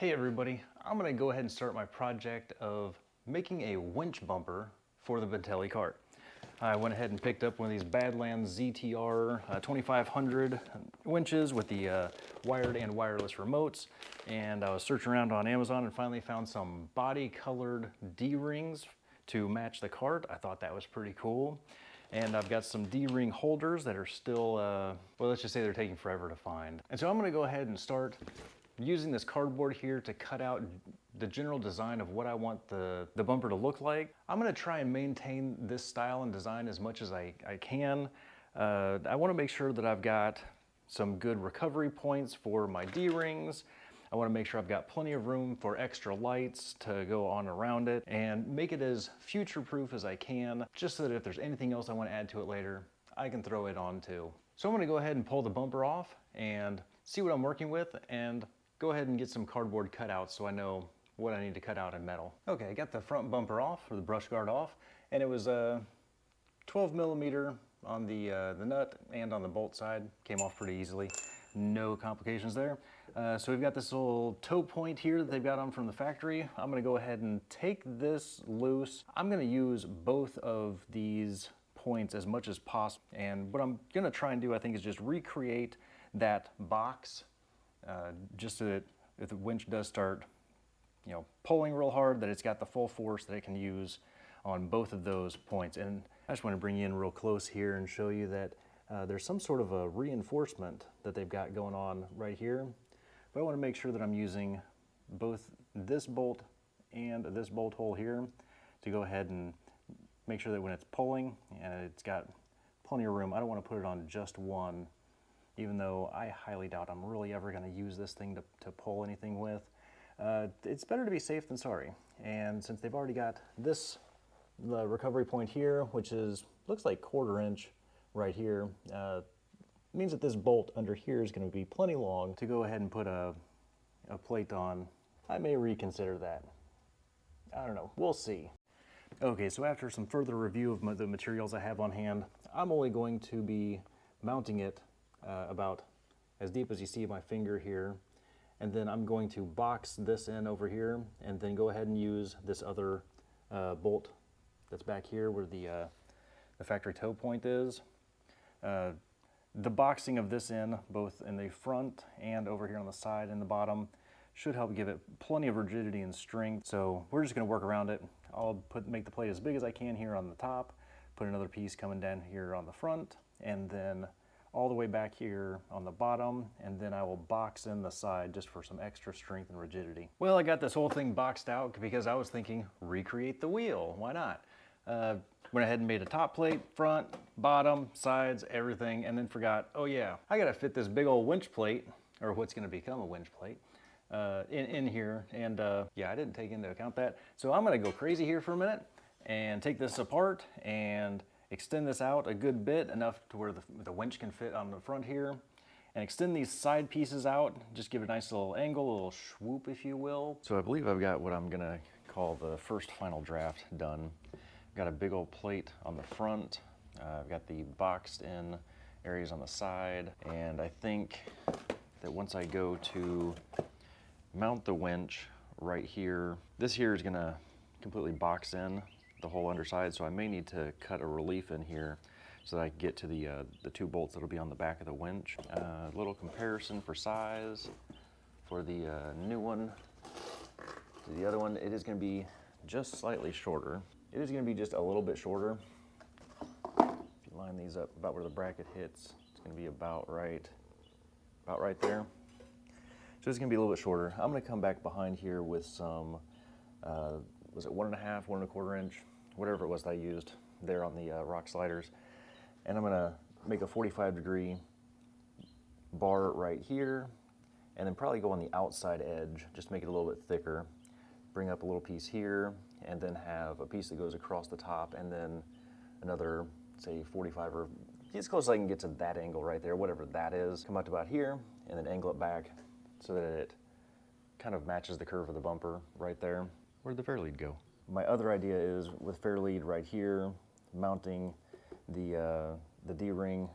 Hey everybody, I'm going to go ahead and start my project of making a winch bumper for the Bintelli cart. I went ahead and picked up one of these Badlands ZTR 2500 winches with the wired and wireless remotes, and I was searching around on Amazon and finally found some body colored D-rings to match the cart. I thought that was pretty cool. And I've got some D-ring holders that are still, well, let's just say they're taking forever to find. And so I'm going to go ahead and start using this cardboard here to cut out the general design of what I want the bumper to look like. I'm going to try and maintain this style and design as much as I can. I want to make sure that I've got some good recovery points for my D-rings. I want to make sure I've got plenty of room for extra lights to go on around it and make it as future-proof as I can, just so that if there's anything else I want to add to it later, I can throw it on too. So I'm going to go ahead and pull the bumper off and see what I'm working with and go ahead and get some cardboard cutouts so I know what I need to cut out in metal. Okay, I got the front bumper off, or the brush guard off, and it was 12 millimeter on the nut and on the bolt side. Came off pretty easily. No complications there. So we've got this little toe point here that they've got on from the factory. I'm gonna go ahead and take this loose. I'm gonna use both of these points as much as possible. And what I'm gonna try and do, I think, is just recreate that box just so that if the winch does start, pulling real hard, that it's got the full force that it can use on both of those points. And I just want to bring you in real close here and show you that there's some sort of a reinforcement that they've got going on right here. But I want to make sure that I'm using both this bolt and this bolt hole here to go ahead and make sure that when it's pulling and it's got plenty of room, I don't want to put it on just one, even though I highly doubt I'm really ever going to use this thing to pull anything with. It's better to be safe than sorry. And since they've already got the recovery point here, which looks like 1/4 inch right here, means that this bolt under here is going to be plenty long to go ahead and put a plate on. I may reconsider that. I don't know, we'll see. Okay, so after some further review of the materials I have on hand, I'm only going to be mounting it about as deep as you see my finger here, and then I'm going to box this in over here and then go ahead and use this other bolt that's back here where the factory toe point is. The boxing of this in, both in the front and over here on the side and the bottom, should help give it plenty of rigidity and strength. So we're just going to work around it. I'll make the plate as big as I can here on the top, put another piece coming down here on the front, and then all the way back here on the bottom, and then I will box in the side just for some extra strength and rigidity. Well, I got this whole thing boxed out because I was thinking, recreate the wheel, why not? Went ahead and made a top plate, front, bottom, sides, everything, and then forgot, oh yeah, I gotta fit this big old winch plate, or what's gonna become a winch plate, in here, and yeah, I didn't take into account that. So I'm gonna go crazy here for a minute and take this apart and extend this out a good bit, enough to where the winch can fit on the front here, and extend these side pieces out, just give it a nice little angle, a little swoop, if you will. So I believe I've got what I'm gonna call the first final draft done. I've got a big old plate on the front, I've got the boxed in areas on the side, and I think that once I go to mount the winch right here, this here is gonna completely box in the whole underside, so I may need to cut a relief in here so that I can get to the 2 bolts that'll be on the back of the winch. A little comparison for size for the new one to the other one. It is going to be just slightly shorter. It is going to be just a little bit shorter. If you line these up about where the bracket hits, it's going to be about right there. So it's going to be a little bit shorter. I'm going to come back behind here with some was it 1.5, 1 1/4 inch, whatever it was that I used there on the rock sliders. And I'm gonna make a 45-degree bar right here, and then probably go on the outside edge, just to make it a little bit thicker. Bring up a little piece here, and then have a piece that goes across the top, and then another, say 45, or as close as I can get to that angle right there, whatever that is. Come up to about here, and then angle it back so that it kind of matches the curve of the bumper right there. Where'd the fairlead go? My other idea is with fairlead right here, mounting the D-ring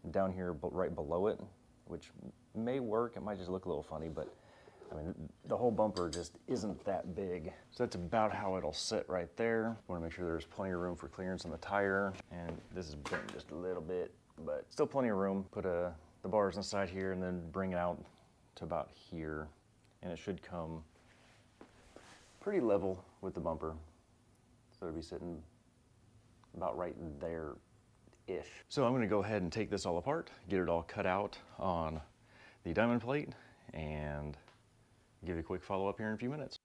down here right below it, which may work. It might just look a little funny, but I mean, the whole bumper just isn't that big. So that's about how it'll sit right there. Want to make sure there's plenty of room for clearance on the tire. And this is bent just a little bit, but still plenty of room. Put the bars inside here and then bring it out to about here. And it should come pretty level with the bumper. So it'll be sitting about right there-ish. So I'm gonna go ahead and take this all apart, get it all cut out on the diamond plate, and give you a quick follow-up here in a few minutes.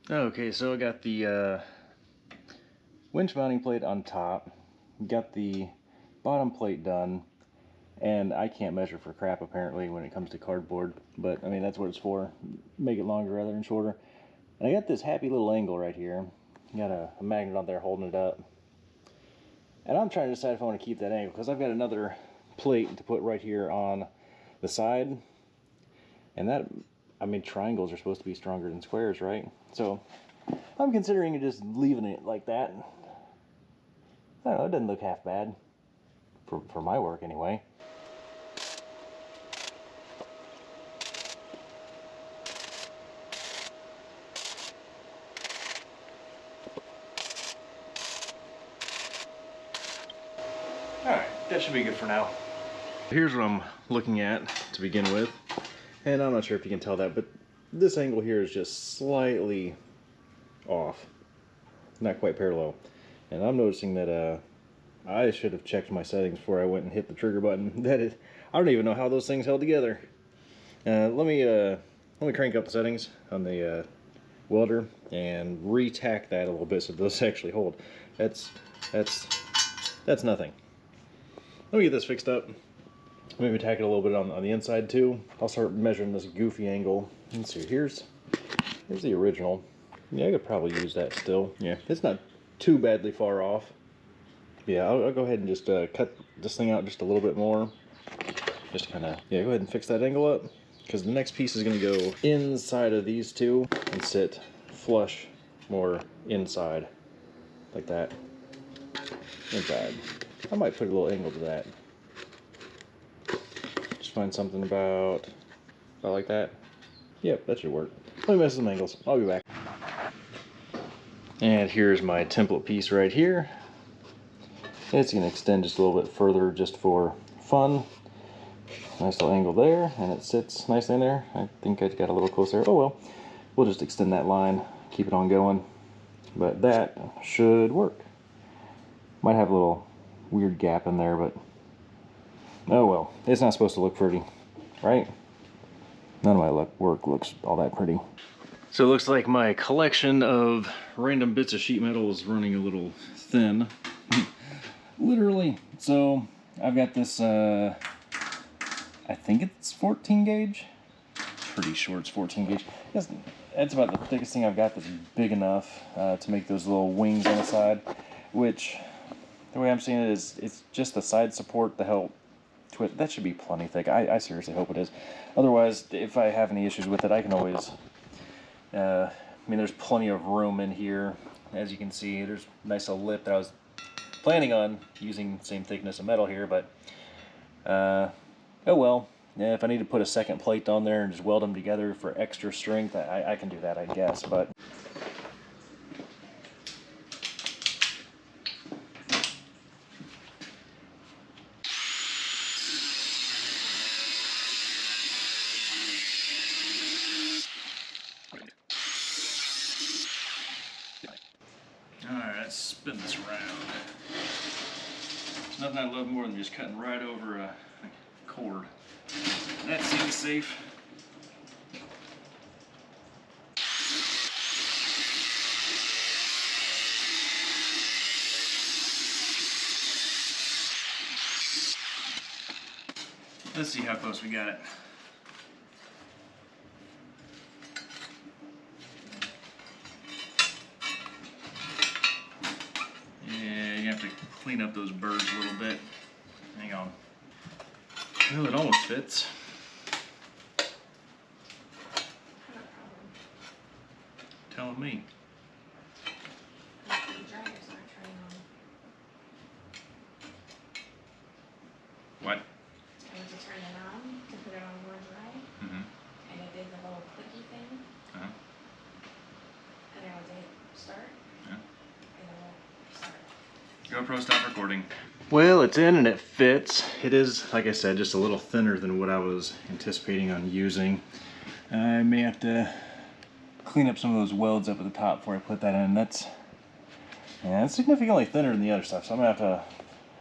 Okay, so I got the winch mounting plate on top, got the bottom plate done, and I can't measure for crap apparently when it comes to cardboard, but I mean that's what it's for, make it longer rather than shorter. And I got this happy little angle right here, got a magnet on there holding it up, and I'm trying to decide if I want to keep that angle because I've got another plate to put right here on the side, and that, I mean, triangles are supposed to be stronger than squares, right? So I'm considering just leaving it like that. I don't know, it doesn't look half bad for my work anyway. Alright, that should be good for now. Here's what I'm looking at to begin with. And I'm not sure if you can tell that, but this angle here is just slightly off. Not quite parallel. And I'm noticing that I should have checked my settings before I went and hit the trigger button. That is, I don't even know how those things held together. Let me crank up the settings on the welder and re-tack that a little bit so those actually hold. That's nothing. Let me get this fixed up. Maybe tack it a little bit on the inside too. I'll start measuring this goofy angle. Let's see, here's the original. Yeah, I could probably use that still. Yeah, it's not too badly far off. Yeah, I'll go ahead and just cut this thing out just a little bit more. Just kind of, yeah, go ahead and fix that angle up. Because the next piece is going to go inside of these two and sit flush more inside. Like that. Inside. I might put a little angle to that. Just find something about like that. Yep, that should work. Let me mess with some angles. I'll be back. And here's my template piece right here. It's going to extend just a little bit further just for fun. Nice little angle there, and it sits nicely in there. I think I got a little closer. Oh well, we'll just extend that line, keep it on going. But that should work. Might have a little weird gap in there, but oh well. It's not supposed to look pretty, right? None of my work looks all that pretty. So it looks like my collection of random bits of sheet metal is running a little thin. Literally. So I've got this, I think it's 14 gauge. Pretty sure it's 14 gauge. That's about the thickest thing I've got that's big enough to make those little wings on the side, which the way I'm seeing it is it's just the side support to help twist. That should be plenty thick. I seriously hope it is. Otherwise, if I have any issues with it, I can always, I mean, there's plenty of room in here. As you can see, there's a nice little lip that I was planning on using the same thickness of metal here, but oh well. Yeah, if I need to put a second plate on there and just weld them together for extra strength, I can do that, I guess. But Alright, let's spin this around. There's nothing I love more than just cutting right over a cord. That seems safe. Let's see how close we got it. Yeah, you have to clean up those burrs a little bit. Hang on. Well, it almost fits. Telling me. What? I went to turn it on to put it on more dry, and it did the little clicky thing, and I went to hit start, and it won't start. GoPro, stop recording. Well, it's in and it fits. It is, like I said, just a little thinner than what I was anticipating on using. I may have to clean up some of those welds up at the top before I put that in. That's significantly thinner than the other stuff, so I'm gonna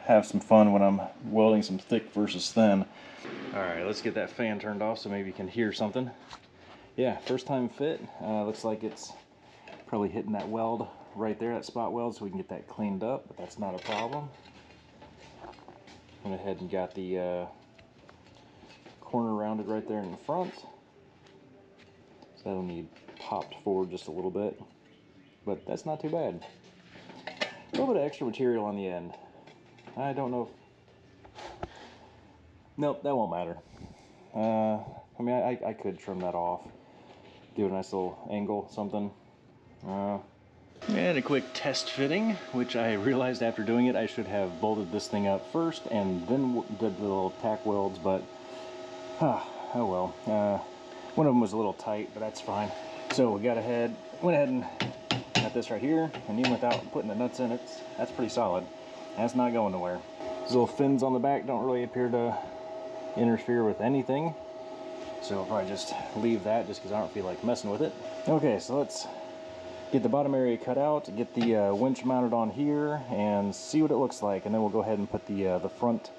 have some fun when I'm welding some thick versus thin. Alright, let's get that fan turned off so maybe you can hear something. Yeah, first time fit. Looks like it's probably hitting that weld right there, that spot weld, so we can get that cleaned up, but that's not a problem. Went ahead and got the corner rounded right there in the front. So that'll need popped forward just a little bit, but that's not too bad. A little bit of extra material on the end. I don't know if... Nope, that won't matter. I mean, I could trim that off. Do a nice little angle, something. And a quick test fitting, which I realized after doing it I should have bolted this thing up first and then did the little tack welds, but oh well. One of them was a little tight, but that's fine. So we went ahead and got this right here, and even without putting the nuts in, that's pretty solid. That's not going nowhere. These little fins on the back don't really appear to interfere with anything, so I'll probably just leave that just because I don't feel like messing with it. Okay, so let's get the bottom area cut out, get the winch mounted on here, and see what it looks like, and then we'll go ahead and put the front...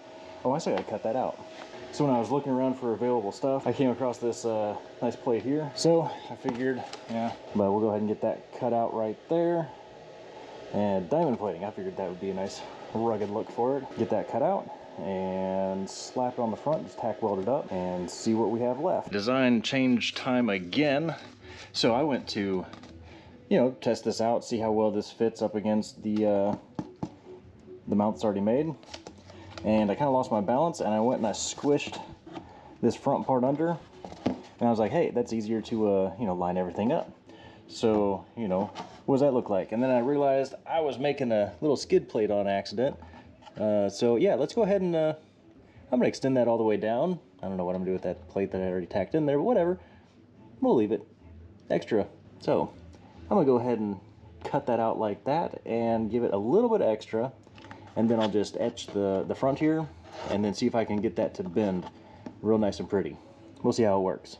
Oh, I said I cut that out. So when I was looking around for available stuff, I came across this nice plate here. So I figured, yeah, but we'll go ahead and get that cut out right there. And diamond plating, I figured that would be a nice rugged look for it. Get that cut out and slap it on the front, just tack weld it up, and see what we have left. Design change time again. So I went to, test this out, see how well this fits up against the mount that's already made. And I kind of lost my balance, and I went and I squished this front part under, and I was like, hey, that's easier to line everything up. So what does that look like? And then I realized I was making a little skid plate on accident. So yeah, let's go ahead and I'm gonna extend that all the way down. I don't know what I'm gonna do with that plate that I already tacked in there, but whatever, we'll leave it extra. So I'm gonna go ahead and cut that out like that and give it a little bit extra. And then I'll just etch the front here, and then see if I can get that to bend real nice and pretty. We'll see how it works.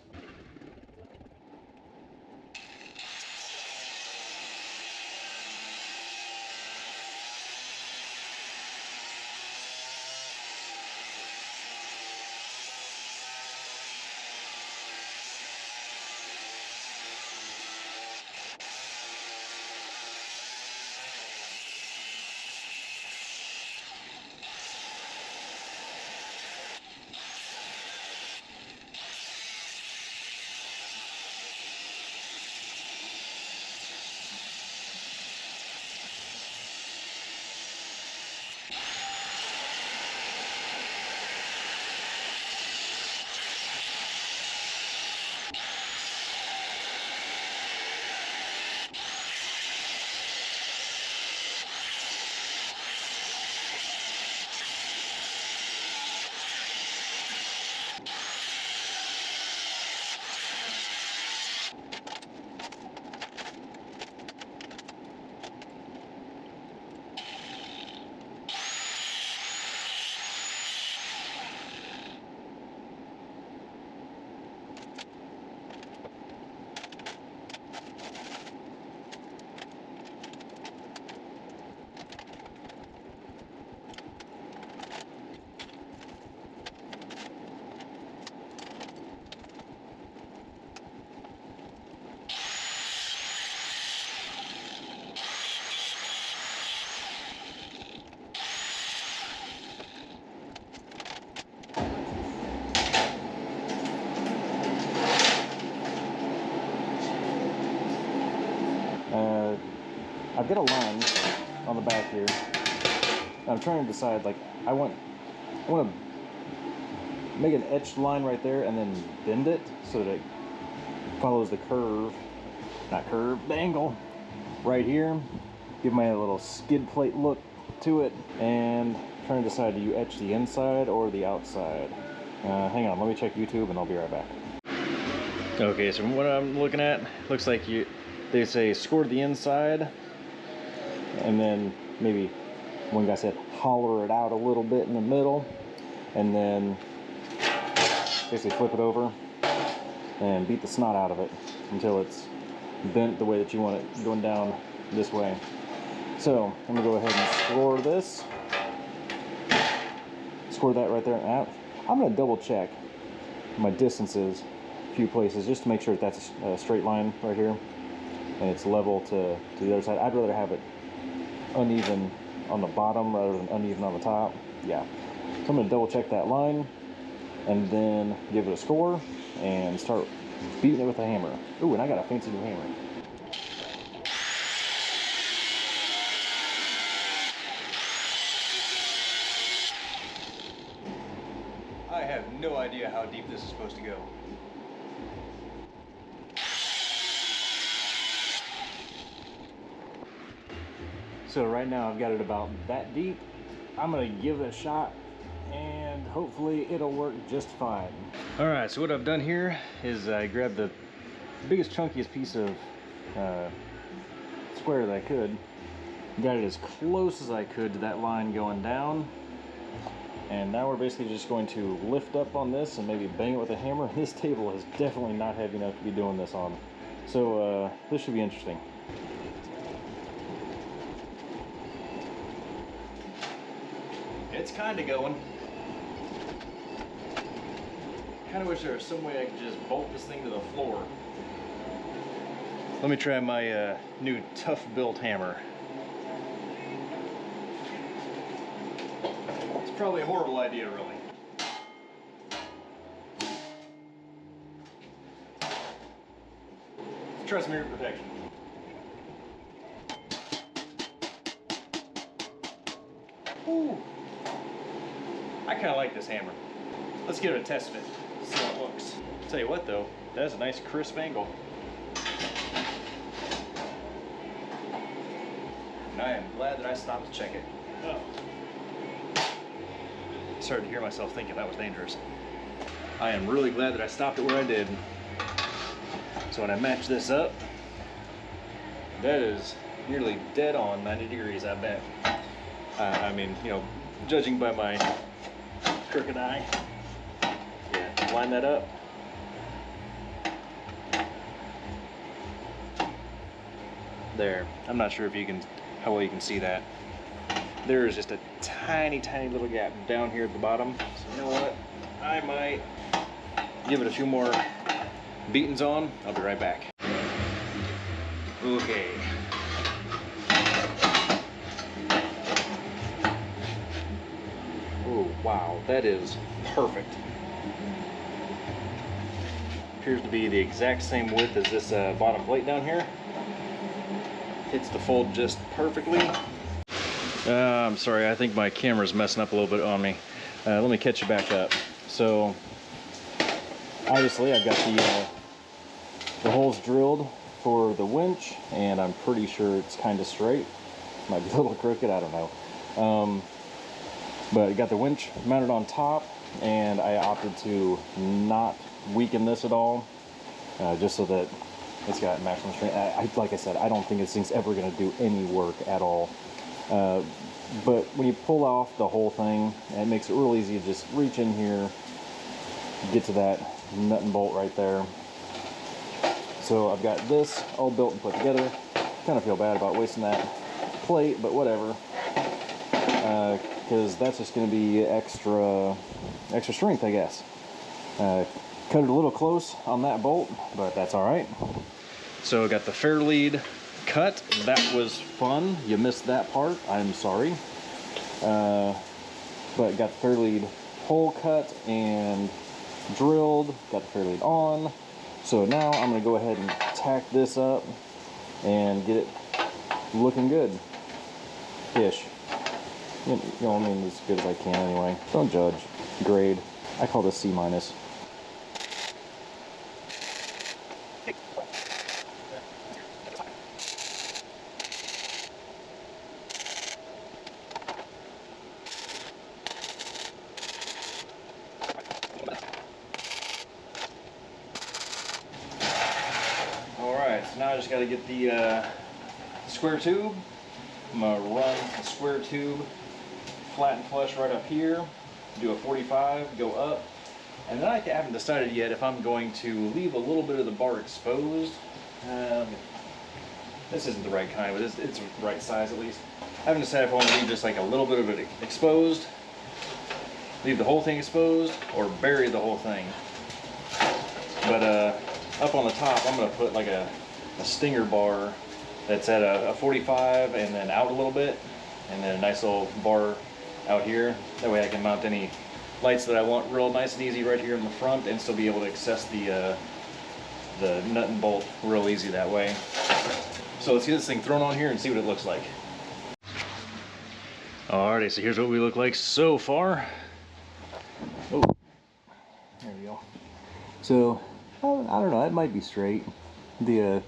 I've got a line on the back here. I'm trying to decide, like, I want to make an etched line right there and then bend it so that it follows the curve, the angle right here. Give my little skid plate look to it, and trying to decide, do you etch the inside or the outside? Hang on, let me check YouTube and I'll be right back. Okay, so from what I'm looking at, looks like they say score the inside, and then maybe one guy said holler it out a little bit in the middle, and then basically flip it over and beat the snot out of it until it's bent the way that you want it, going down this way. So I'm gonna go ahead and score this. Score that right there. I'm gonna double check my distances a few places just to make sure that that's a straight line right here and it's level to the other side. I'd rather have it uneven on the bottom rather than uneven on the top. Yeah. So I'm gonna double check that line and then give it a score and start beating it with a hammer. Ooh, and I got a fancy new hammer. I have no idea how deep this is supposed to go. So right now I've got it about that deep. I'm gonna give it a shot and hopefully it'll work just fine. All right, so what I've done here is I grabbed the biggest, chunkiest piece of square that I could, got it as close as I could to that line going down, and now we're basically just going to lift up on this and maybe bang it with a hammer. This table is definitely not heavy enough to be doing this on, so this should be interesting. It's kind of going. Kind of wish there was some way I could just bolt this thing to the floor. Let me try my new tough built hammer. It's probably a horrible idea, really. Let's try some ear protection. Ooh. I kind of like this hammer. Let's give it a test fit, see how it looks. Tell you what though, that's a nice crisp angle. And I am glad that I stopped to check it. Oh. Started to hear myself thinking that was dangerous. I am really glad that I stopped it where I did. So when I match this up, that is nearly dead on 90 degrees, I bet. I mean, you know, judging by my crooked eye. Yeah, line that up. There. I'm not sure if you can, how well you can see that. There is just a tiny, tiny little gap down here at the bottom. So you know what? I might give it a few more beatings on. I'll be right back. Okay. Oh, wow, that is perfect. Appears to be the exact same width as this bottom plate down here. Hits the fold just perfectly. I'm sorry, I think my camera's messing up a little bit on me. Let me catch you back up. So, obviously I've got the holes drilled for the winch, and I'm pretty sure it's kind of straight. Might be a little crooked, I don't know. But I got the winch mounted on top, and I opted to not weaken this at all, just so that it's got maximum strength. Like I said, I don't think this thing's ever going to do any work at all. But when you pull off the whole thing, it makes it real easy to just reach in here, get to that nut and bolt right there. So I've got this all built and put together. Kind of feel bad about wasting that plate, but whatever. Because that's just going to be extra strength, I guess. Cut it a little close on that bolt, but that's all right. So I got the fair lead cut. That was fun. You missed that part. I'm sorry. But got the fair lead hole cut and drilled. Got the fair lead on. So now I'm going to go ahead and tack this up and get it looking good. Ish. You know, I mean, as good as I can anyway. Don't judge. Grade. I call this C-. Alright, so now I just got to get the square tube. I'm going to run the square tube flat and flush right up here, do a 45, go up, and then I haven't decided yet if I'm going to leave a little bit of the bar exposed. This isn't the right kind, but it's the right size at least. I haven't decided if I want to leave just like a little bit of it exposed, leave the whole thing exposed, or bury the whole thing. But up on the top, I'm going to put like a stinger bar that's at a 45 and then out a little bit, and then a nice little bar out here. That way I can mount any lights that I want real nice and easy right here in the front, and still be able to access the nut and bolt real easy that way. So let's get this thing thrown on here and see what it looks like. Alrighty, so here's what we look like so far. Oh, there we go. So I don't know, it might be straight. The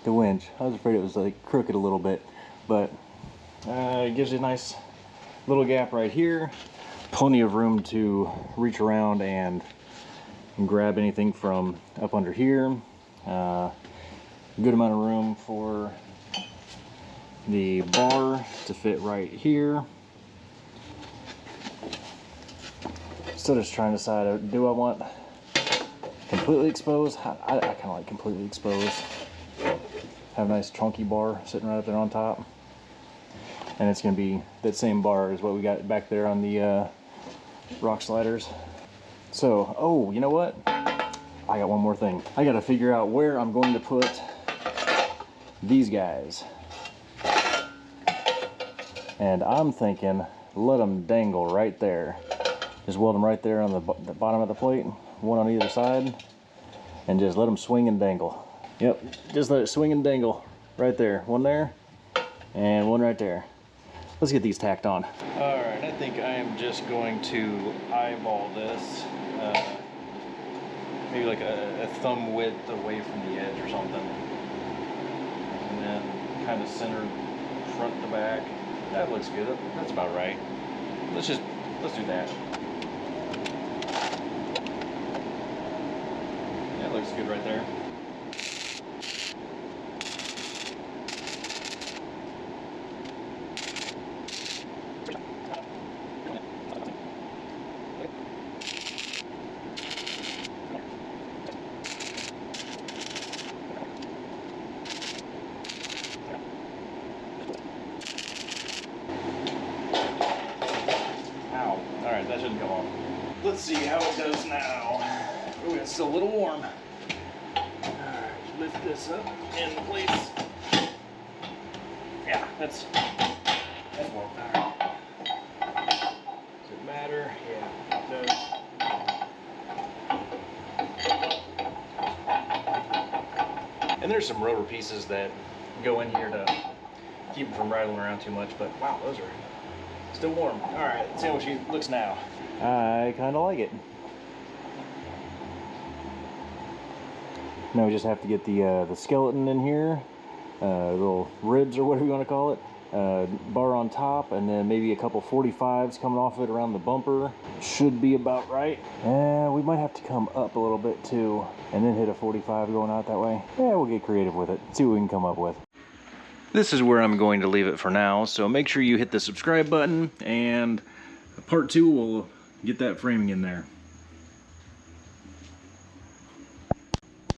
winch, I was afraid it was like crooked a little bit, but it gives you a nice little gap right here. Plenty of room to reach around and grab anything from up under here. Good amount of room for the bar to fit right here. Still just trying to decide, do I want completely exposed? I kind of like completely exposed. Have a nice chunky bar sitting right up there on top. And it's going to be that same bar as what we got back there on the rock sliders. So, oh, you know what? I got one more thing. I got to figure out where I'm going to put these guys. And I'm thinking, let them dangle right there. Just weld them right there on the bottom of the plate, one on either side, and just let them swing and dangle. Yep, just let it swing and dangle right there. One there, and one right there. Let's get these tacked on. All right, I think I am just going to eyeball this, maybe like a thumb width away from the edge or something, and then kind of center front to back. That looks good. That's about right. Let's do that. That looks good right there. Alright, that shouldn't come off. Let's see how it does now. Oh, it's still a little warm. Alright, lift this up in place. Yeah, that's warm. Alright. Does it matter? Yeah, it does. And there's some rubber pieces that go in here to keep it from rattling around too much, but wow, those are still warm. All right, let's see how she looks now. I kind of like it. Now we just have to get the skeleton in here, little ribs or whatever you want to call it, bar on top, and then maybe a couple 45s coming off of it around the bumper. Should be about right. And we might have to come up a little bit too, and then hit a 45 going out that way. Yeah, we'll get creative with it. See what we can come up with. This is where I'm going to leave it for now, so make sure you hit the subscribe button, and part 2 will get that framing in there.